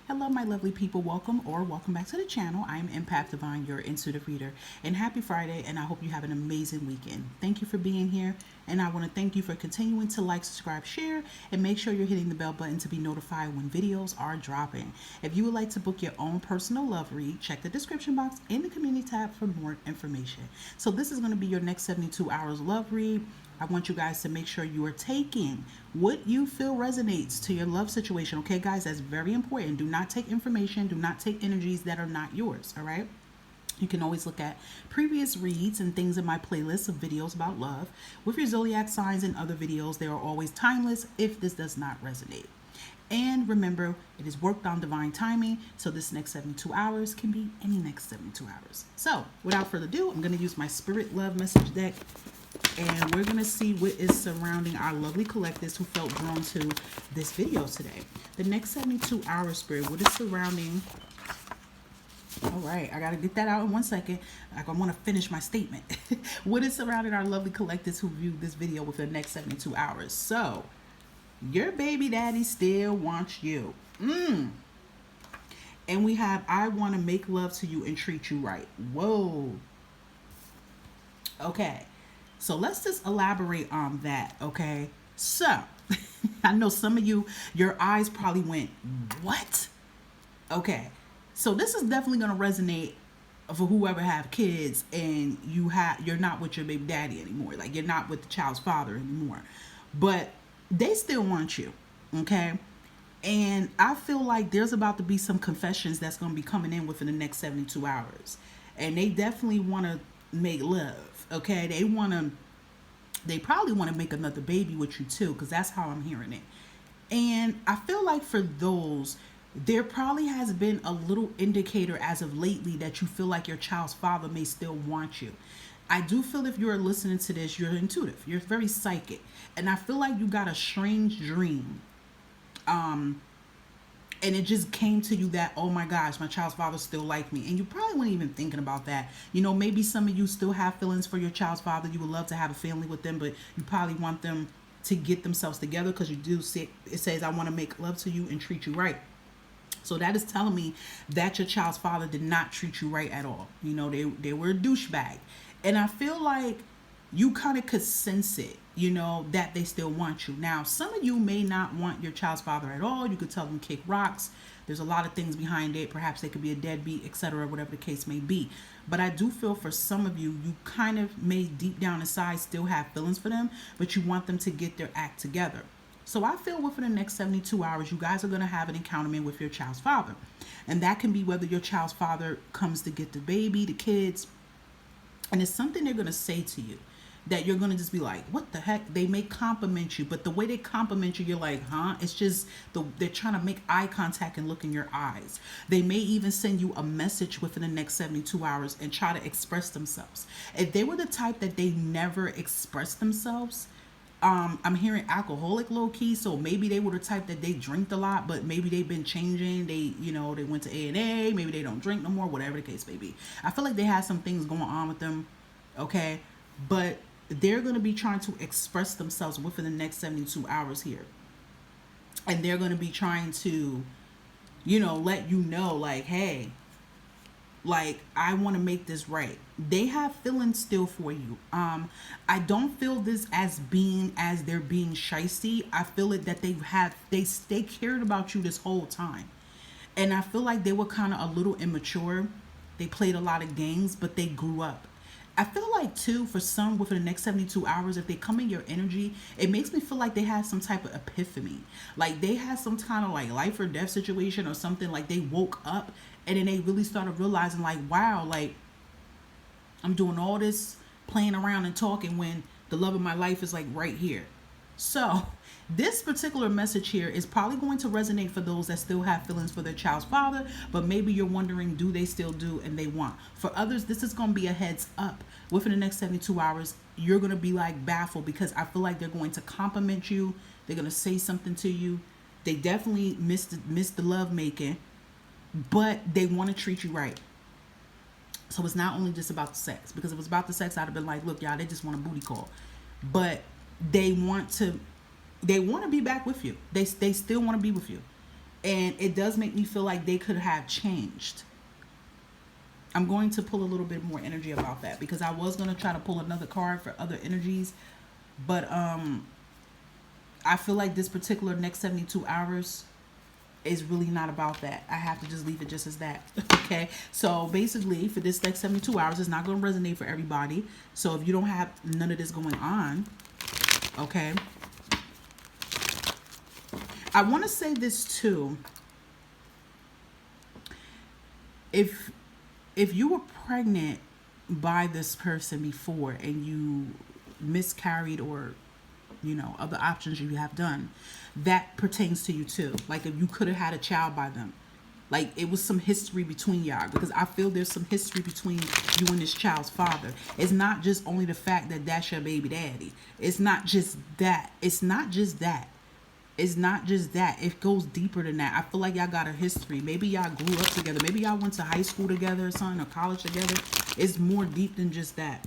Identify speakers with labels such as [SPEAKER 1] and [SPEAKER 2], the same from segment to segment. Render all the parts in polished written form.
[SPEAKER 1] Hello, my lovely people. Welcome back to the channel. I'm Empath Divine, your intuitive reader. And happy Friday, and I hope you have an amazing weekend. Thank you for being here, and I want to thank you for continuing to like, subscribe, share, and make sure you're hitting the bell button to be notified when videos are dropping. If you would like to book your own personal love read, check the description box in the community tab for more information. So this is going to be your next 72 hours love read. I want you guys to make sure you are taking what you feel resonates to your love situation. Okay, guys, that's very important. Do not take information, do not take energies that are not yours. All right. You can always look at previous reads and things in my playlist of videos about love with your zodiac signs and other videos. They are always timeless if this does not resonate. And remember, it is worked on divine timing, so this next 72 hours can be any next 72 hours. So, without further ado, I'm going to use my Spirit Love Message deck, and we're going to see what is surrounding our lovely collectives who felt drawn to this video today. The next 72 hours, Spirit, what is surrounding... All right, I got to get that out in 1 second. I want to finish my statement. What is surrounding our lovely collectives who viewed this video within the next 72 hours? So... your baby daddy still wants you. And we have, I want to make love to you and treat you right. Whoa. Okay. So let's just elaborate on that. Okay. So I know some of you, your eyes probably went, what? Okay. So this is definitely going to resonate for whoever have kids and you're not with your baby daddy anymore. Like you're not with the child's father anymore. But they still want you, okay? And I feel like there's about to be some confessions that's going to be coming in within the next 72 hours. And they definitely want to make love, okay? They probably want to make another baby with you too, because that's how I'm hearing it. And I feel like for those, there probably has been a little indicator as of lately that you feel like your child's father may still want you. I do feel if you're listening to this, you're intuitive. You're very psychic. And I feel like you got a strange dream. And it just came to you that, oh my gosh, my child's father still like me. And you probably weren't even thinking about that. You know, maybe some of you still have feelings for your child's father. You would love to have a family with them, but you probably want them to get themselves together because you do say, it says, I want to make love to you and treat you right. So that is telling me that your child's father did not treat you right at all. You know, they were a douchebag. And I feel like you kind of could sense it, you know, that they still want you. Now, some of you may not want your child's father at all. You could tell them kick rocks. There's a lot of things behind it. Perhaps they could be a deadbeat, etc., whatever the case may be. But I do feel for some of you, you kind of may deep down inside still have feelings for them, but you want them to get their act together. So I feel within the next 72 hours, you guys are going to have an encounter with your child's father. And that can be whether your child's father comes to get the baby, the kids, and it's something they're going to say to you that you're going to just be like, what the heck? They may compliment you, but the way they compliment you, you're like, huh? It's just they're trying to make eye contact and look in your eyes. They may even send you a message within the next 72 hours and try to express themselves. If they were the type that they never express themselves, I'm hearing alcoholic low key, so maybe they were the type that they drink a lot, but maybe they've been changing. They went to A&A, maybe they don't drink no more, whatever the case may be. I feel like they have some things going on with them, okay? But they're going to be trying to express themselves within the next 72 hours here. And they're going to be trying to, let you know, like, hey, like, I want to make this right. They have feelings still for you. I don't feel this as they're being shysty. I feel it that they cared about you this whole time. And I feel like they were kind of a little immature. They played a lot of games, but they grew up. I feel like too, for some within the next 72 hours, if they come in your energy, it makes me feel like they had some type of epiphany. Like they had some kind of like life or death situation or something, like they woke up and then they really started realizing like, wow, like I'm doing all this playing around and talking when the love of my life is like right here. So this particular message here is probably going to resonate for those that still have feelings for their child's father, but maybe you're wondering, do they still do and they want? For others, this is going to be a heads up. Within the next 72 hours, you're going to be like baffled because I feel like they're going to compliment you. They're going to say something to you. They definitely missed the love making, but they want to treat you right. So it's not only just about the sex, because if it was about the sex, I'd have been like, look, y'all, they just want a booty call. But they want to be back with you. They still want to be with you. And it does make me feel like they could have changed. I'm going to pull a little bit more energy about that because I was going to try to pull another card for other energies, but I feel like this particular next 72 hours is really not about that. I have to just leave it just as that. Okay. So basically, for this next 72 hours, it's not going to resonate for everybody. So if you don't have none of this going on, okay. I want to say this too. If you were pregnant by this person before and you miscarried or other options you have done, that pertains to you too. Like if you could have had a child by them, like it was some history between y'all, because I feel there's some history between you and this child's father. It's not just only the fact that that's your baby daddy. It's not just that. It's not just that. It's not just that. It goes deeper than that. I feel like y'all got a history. Maybe y'all grew up together. Maybe y'all went to high school together or something, or college together. It's more deep than just that.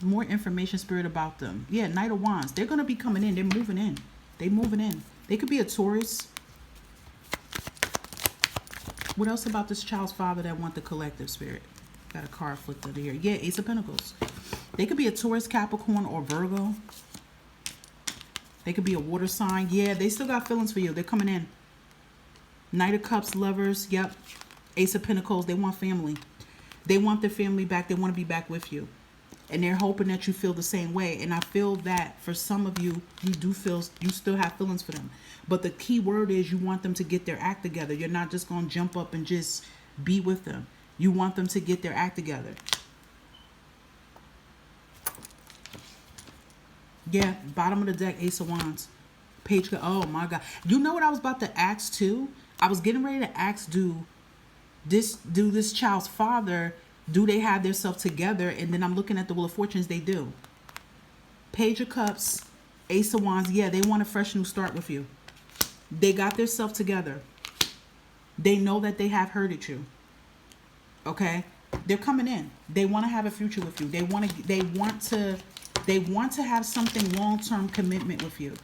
[SPEAKER 1] More information, spirit, about them. Yeah, Knight of Wands. They're going to be coming in. They're moving in. They moving in. They could be a Taurus. What else about this child's father that want the collective, spirit? Got a card flipped over here. Yeah, Ace of Pentacles. They could be a Taurus, Capricorn, or Virgo. They could be a water sign. Yeah, they still got feelings for you. They're coming in. Knight of Cups, Lovers. Yep. Ace of Pentacles. They want family. They want their family back. They want to be back with you. And they're hoping that you feel the same way. And I feel that for some of you, you still have feelings for them. But the key word is you want them to get their act together. You're not just going to jump up and just be with them. You want them to get their act together. Yeah, bottom of the deck, Ace of Wands. Page, oh my God. You know what I was about to ask too? I was getting ready to ask, do this child's father, do they have their self together? And then I'm looking at the Wheel of Fortunes, they do. Page of Cups, Ace of Wands. Yeah, they want a fresh new start with you. They got their self together. They know that they have hurted you. Okay? They're coming in. They want to have a future with you. They want to have something long-term commitment with you.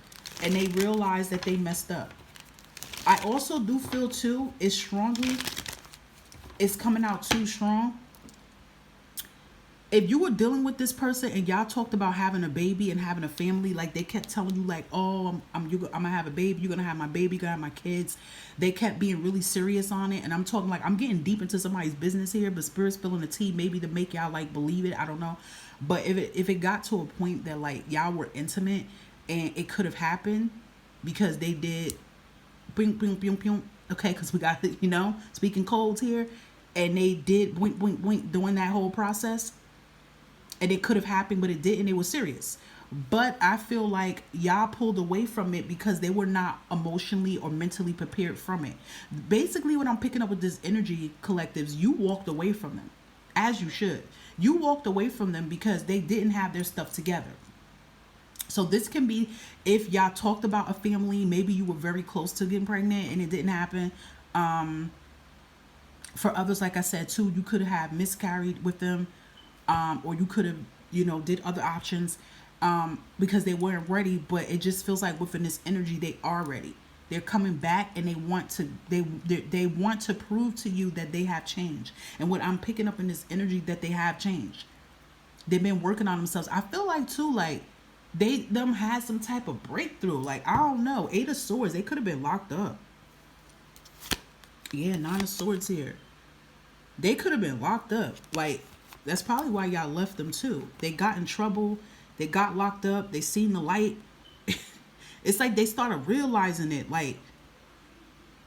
[SPEAKER 1] And they realize that they messed up. I also do feel too, it's coming out too strong. If you were dealing with this person and y'all talked about having a baby and having a family, like they kept telling you like, oh, I'm gonna have a baby, you're gonna have my baby, you're gonna have my kids. They kept being really serious on it. And I'm talking like, I'm getting deep into somebody's business here, but spirit's spilling the tea, maybe to make y'all like believe it. I don't know. But if it got to a point that like y'all were intimate and it could have happened because they did bing, bing, bing, bing, okay, because we got, speaking codes here, and they did boink, boink, boink during that whole process. And it could have happened, but it didn't. It was serious. But I feel like y'all pulled away from it because they were not emotionally or mentally prepared from it. Basically, what I'm picking up with this energy, collectives, you walked away from them, as you should. You walked away from them because they didn't have their stuff together. So this can be if y'all talked about a family, maybe you were very close to getting pregnant and it didn't happen. For others, like I said, too, you could have miscarried with them. Or you could have, did other options because they weren't ready. But it just feels like within this energy, they are ready. They're coming back and they want to prove to you that they have changed. And what I'm picking up in this energy, that they have changed. They've been working on themselves. I feel like too, like them had some type of breakthrough. Like, I don't know, 8 of Swords. They could have been locked up. Yeah, 9 of Swords here. They could have been locked up. Like, that's probably why y'all left them too. They got in trouble. They got locked up. They seen the light. It's like they started realizing it. Like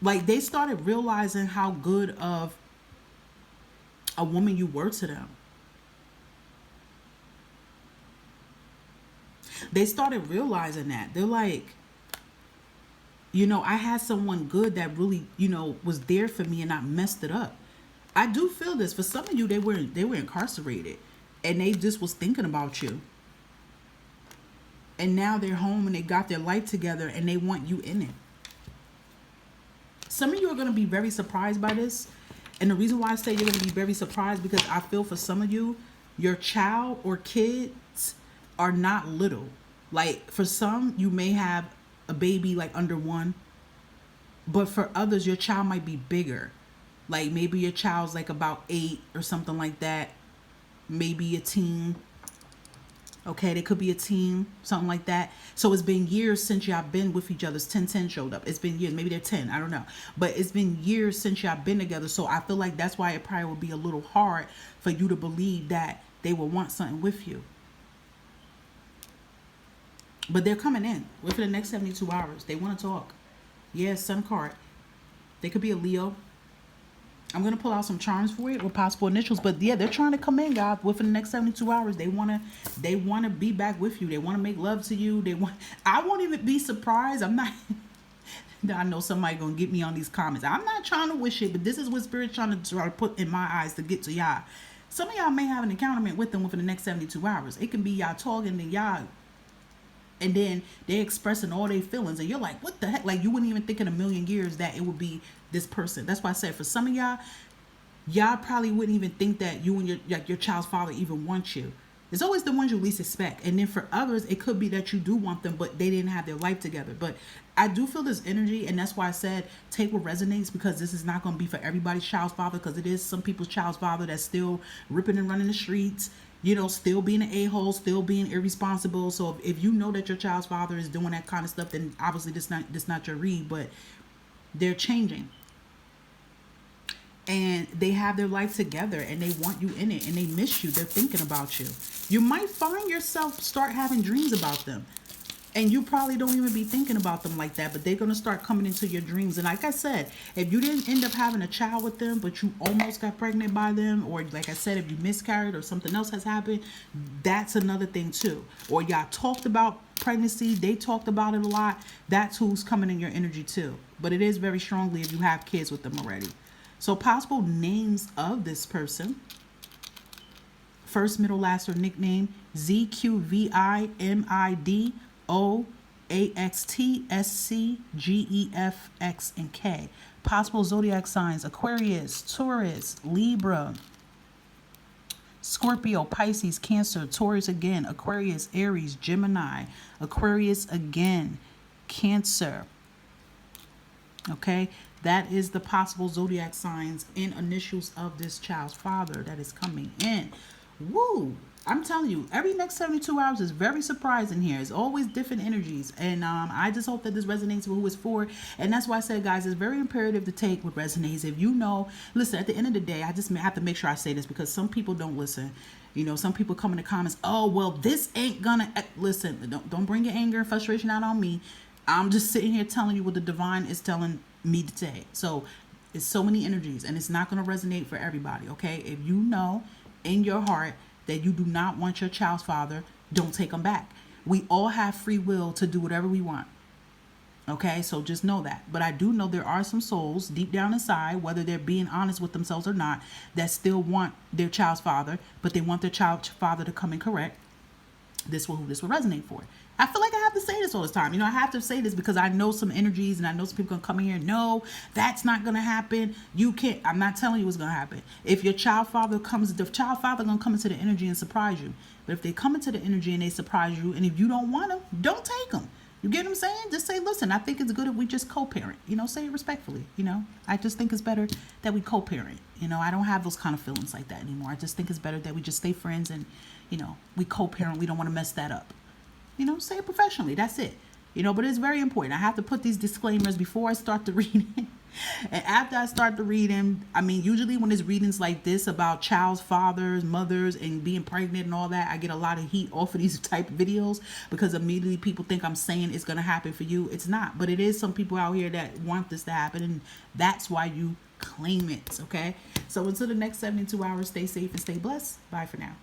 [SPEAKER 1] they started realizing how good of a woman you were to them. They started realizing that. They're like, I had someone good that really, was there for me and I messed it up. I do feel this. For some of you, they were incarcerated and they just was thinking about you. And now they're home and they got their life together and they want you in it. Some of you are going to be very surprised by this. And the reason why I say you're going to be very surprised, because I feel for some of you, your child or kids are not little. Like for some, you may have a baby like under 1. But for others, your child might be bigger. Like maybe your child's like about 8 or something like that. Maybe a teen. Okay, they could be a teen, something like that. So it's been years since y'all been with each other. 10 showed up. It's been years. Maybe they're 10. I don't know. But it's been years since y'all been together. So I feel like that's why it probably would be a little hard for you to believe that they will want something with you. But they're coming in within the next 72 hours. They want to talk. Yeah, sun card. They could be a Leo. I'm gonna pull out some charms for it with possible initials, but yeah, they're trying to come in, God, within the next 72 hours. They wanna be back with you. They wanna make love to you. I won't even be surprised. I'm not. I know somebody gonna get me on these comments. I'm not trying to wish it, but this is what Spirit's trying to put in my eyes to get to y'all. Some of y'all may have an encounter with them within the next 72 hours. It can be y'all talking to y'all, and then they're expressing all their feelings, and you're like, what the heck? Like, you wouldn't even think in a million years that it would be this person. That's why I said for some of y'all probably wouldn't even think that you and your child's father even want you. It's always the ones you least expect. And then for others, it could be that you do want them, but they didn't have their life together. But I do feel this energy, and that's why I said take what resonates, because this is not going to be for everybody's child's father, because it is some people's child's father that's still ripping and running the streets, still being an a-hole, still being irresponsible. So if you know that your child's father is doing that kind of stuff, then obviously this not your read, but they're changing. And they have their life together, and they want you in it, and they miss you. They're thinking about you. You might find yourself start having dreams about them, and you probably don't even be thinking about them like that, but they're going to start coming into your dreams. And like I said, if you didn't end up having a child with them, but you almost got pregnant by them, or like I said, if you miscarried or something else has happened, that's another thing too. Or y'all talked about pregnancy, they talked about it a lot. That's who's coming in your energy too. But it is very strongly if you have kids with them already. So possible names of this person: first, middle, last, or nickname: ZQVIMIDOAXTSCGEFX and K. Possible zodiac signs: Aquarius, Taurus, Libra, Scorpio, Pisces, Cancer, Taurus again, Aquarius, Aries, Gemini, Aquarius again, Cancer. Okay, that is the possible zodiac signs and initials of this child's father that is coming in. Woo! I'm telling you, every next 72 hours is very surprising here. It's always different energies. And I just hope that this resonates with who it's for. And that's why I said, guys, it's very imperative to take what resonates. If you know, listen, at the end of the day, I just have to make sure I say this, because some people don't listen. Some people come in the comments, oh, well, this ain't gonna... Listen, don't bring your anger and frustration out on me. I'm just sitting here telling you what the divine is telling me to say. So it's so many energies, and it's not going to resonate for everybody. Okay, if you know in your heart that you do not want your child's father, don't take them back. We all have free will to do whatever we want. Okay, so just know that. But I do know there are some souls deep down inside, whether they're being honest with themselves or not, that still want their child's father, but they want their child's father to come in correct. This will resonate for. I feel like I have to say this all the time. I have to say this because I know some energies, and I know some people gonna come in here. No, that's not gonna happen. You can't. I'm not telling you what's gonna happen. If your child father comes, the child father gonna come into the energy and surprise you. But if they come into the energy and they surprise you, and if you don't want them, don't take them. You get what I'm saying? Just say, listen, I think it's good if we just co-parent. Say it respectfully. I just think it's better that we co-parent. I don't have those kind of feelings like that anymore. I just think it's better that we just stay friends and, we co-parent. We don't want to mess that up. Say it professionally. That's it. But it's very important. I have to put these disclaimers before I start to read it. And after I start to read them, usually when there's readings like this about child's fathers, mothers, and being pregnant and all that, I get a lot of heat off of these type of videos, because immediately people think I'm saying it's going to happen for you. It's not. But it is some people out here that want this to happen, and that's why you claim it. Okay? So until the next 72 hours, stay safe and stay blessed. Bye for now.